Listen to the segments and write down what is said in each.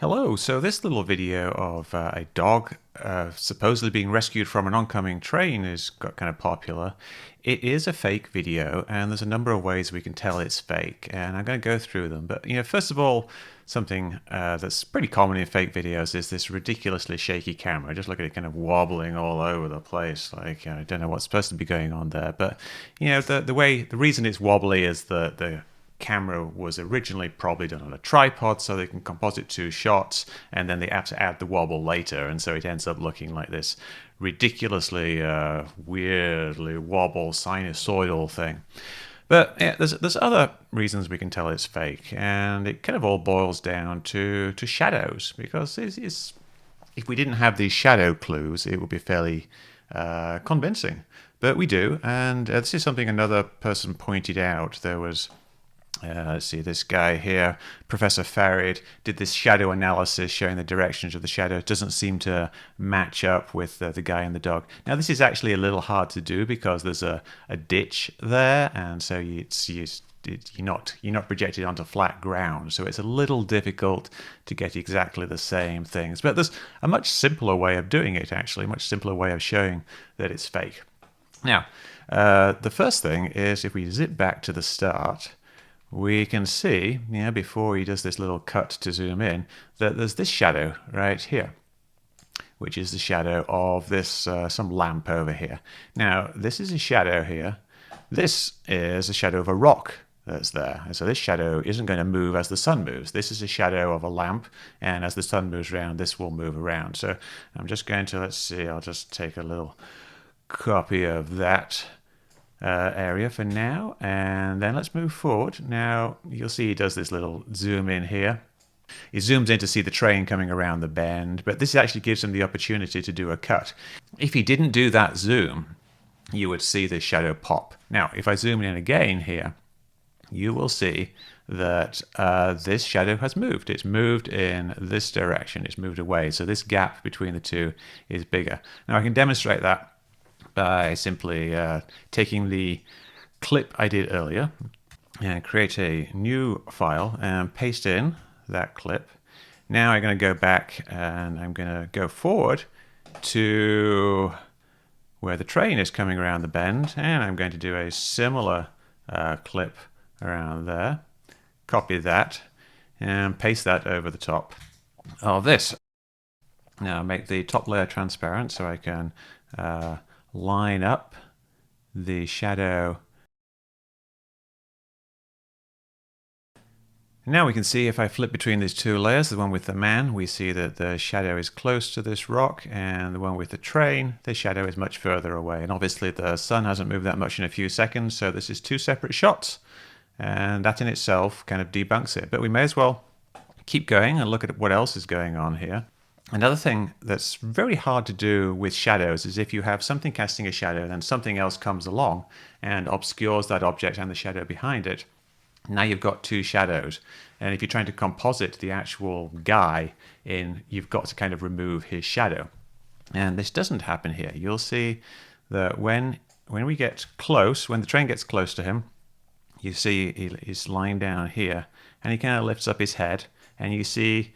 Hello, so this little video of a dog supposedly being rescued from an oncoming train is got kind of popular. It is a fake video, and there's a number of ways we can tell it's fake, and I'm going to go through them. But first of all, something that's pretty common in fake videos is this ridiculously shaky camera. Just look at it kind of wobbling all over the place. Like I don't know what's supposed to be going on there, but the reason it's wobbly is the camera was originally probably done on a tripod so they can composite two shots, and then they have to add the wobble later, and so it ends up looking like this ridiculously weirdly wobble sinusoidal thing. But yeah, there's other reasons we can tell it's fake, and it kind of all boils down to shadows, because if we didn't have these shadow clues, it would be fairly convincing. But we do, and this is something another person pointed out. There was let's see, this guy here, Professor Farid, did this shadow analysis showing the directions of the shadow. It doesn't seem to match up with the guy and the dog. Now, this is actually a little hard to do because there's a ditch there, and so you're not projected onto flat ground. So it's a little difficult to get exactly the same things. But there's a much simpler way of doing it, actually, a much simpler way of showing that it's fake. Now, the first thing is if we zip back to the start, we can see, before he does this little cut to zoom in, that there's this shadow right here, which is the shadow of this some lamp over here. Now, this is a shadow here. This is a shadow of a rock that's there. And so this shadow isn't going to move as the sun moves. This is a shadow of a lamp, and as the sun moves around, this will move around. So I'm just going to, let's see, I'll just take a little copy of that area for now, and then let's move forward. Now you'll see he does this little zoom in here. He zooms in to see the train coming around the bend, but this actually gives him the opportunity to do a cut. If he didn't do that zoom, you would see this shadow pop. Now if I zoom in again here, you will see that this shadow has moved. It's moved in this direction. It's moved away, so this gap between the two is bigger. Now I can demonstrate that by simply taking the clip I did earlier and create a new file and paste in that clip. Now I'm going to go back and I'm going to go forward to where the train is coming around the bend, and I'm going to do a similar clip around there. Copy that and paste that over the top of this. Now make the top layer transparent so I can line up the shadow. Now we can see if I flip between these two layers, the one with the man, we see that the shadow is close to this rock, and the one with the train, the shadow is much further away. And obviously the sun hasn't moved that much in a few seconds, so this is two separate shots, and that in itself kind of debunks it. But we may as well keep going and look at what else is going on here. Another thing that's very hard to do with shadows is if you have something casting a shadow, then something else comes along and obscures that object and the shadow behind it. Now you've got two shadows, and if you're trying to composite the actual guy in, you've got to kind of remove his shadow. And this doesn't happen here. You'll see that when we get close, when the train gets close to him, you see he's lying down here, and he kind of lifts up his head, and you see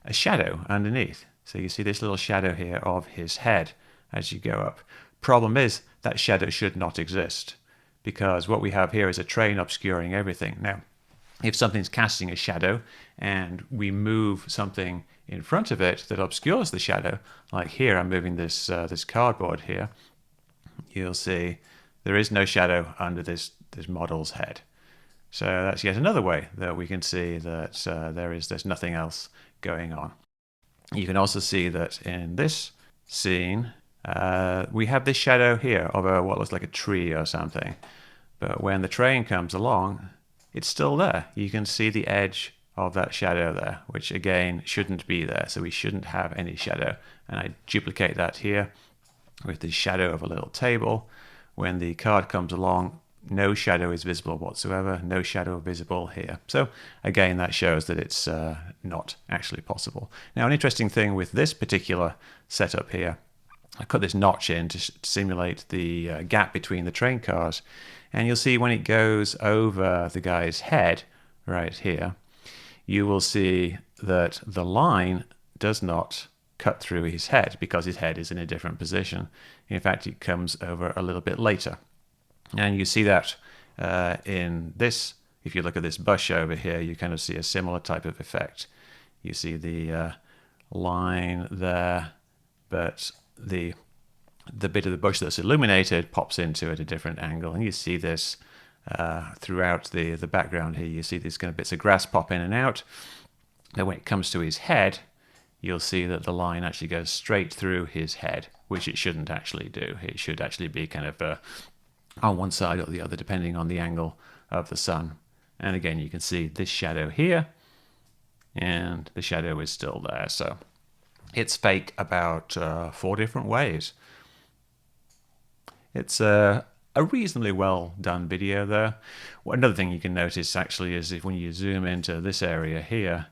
a shadow underneath. So you see this little shadow here of his head as you go up. Problem is, that shadow should not exist, because what we have here is a train obscuring everything. Now, if something's casting a shadow and we move something in front of it that obscures the shadow, like here I'm moving this cardboard here, you'll see there is no shadow under this model's head. So that's yet another way that we can see that there's nothing else going on. You can also see that in this scene, we have this shadow here of what looks like a tree or something. But when the train comes along, it's still there. You can see the edge of that shadow there, which again shouldn't be there. So we shouldn't have any shadow. And I duplicate that here with the shadow of a little table. When the card comes along, no shadow is visible whatsoever, no shadow visible here. So again, that shows that it's not actually possible. Now, an interesting thing with this particular setup here, I cut this notch in to simulate the gap between the train cars, and you'll see when it goes over the guy's head right here, you will see that the line does not cut through his head because his head is in a different position. In fact, it comes over a little bit later. And you see that in this, if you look at this bush over here, you kind of see a similar type of effect. You see the line there, but the bit of the bush that's illuminated pops into at a different angle. And you see this throughout the background here. You see these kind of bits of grass pop in and out. Then when it comes to his head, you'll see that the line actually goes straight through his head, which it shouldn't actually do. It should actually be kind of on one side or the other, depending on the angle of the sun. And again, you can see this shadow here, and the shadow is still there. So it's fake about 4 different ways. It's a reasonably well done video there. Another thing you can notice actually is if when you zoom into this area here,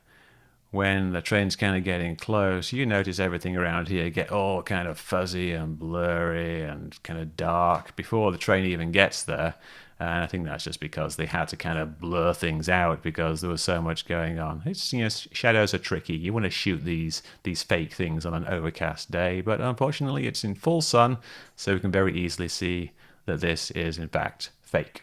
when the train's kind of getting close, you notice everything around here get all kind of fuzzy and blurry and kind of dark before the train even gets there. And I think that's just because they had to kind of blur things out because there was so much going on. It's, you know, shadows are tricky. You want to shoot these fake things on an overcast day, but unfortunately it's in full sun, so we can very easily see that this is in fact fake.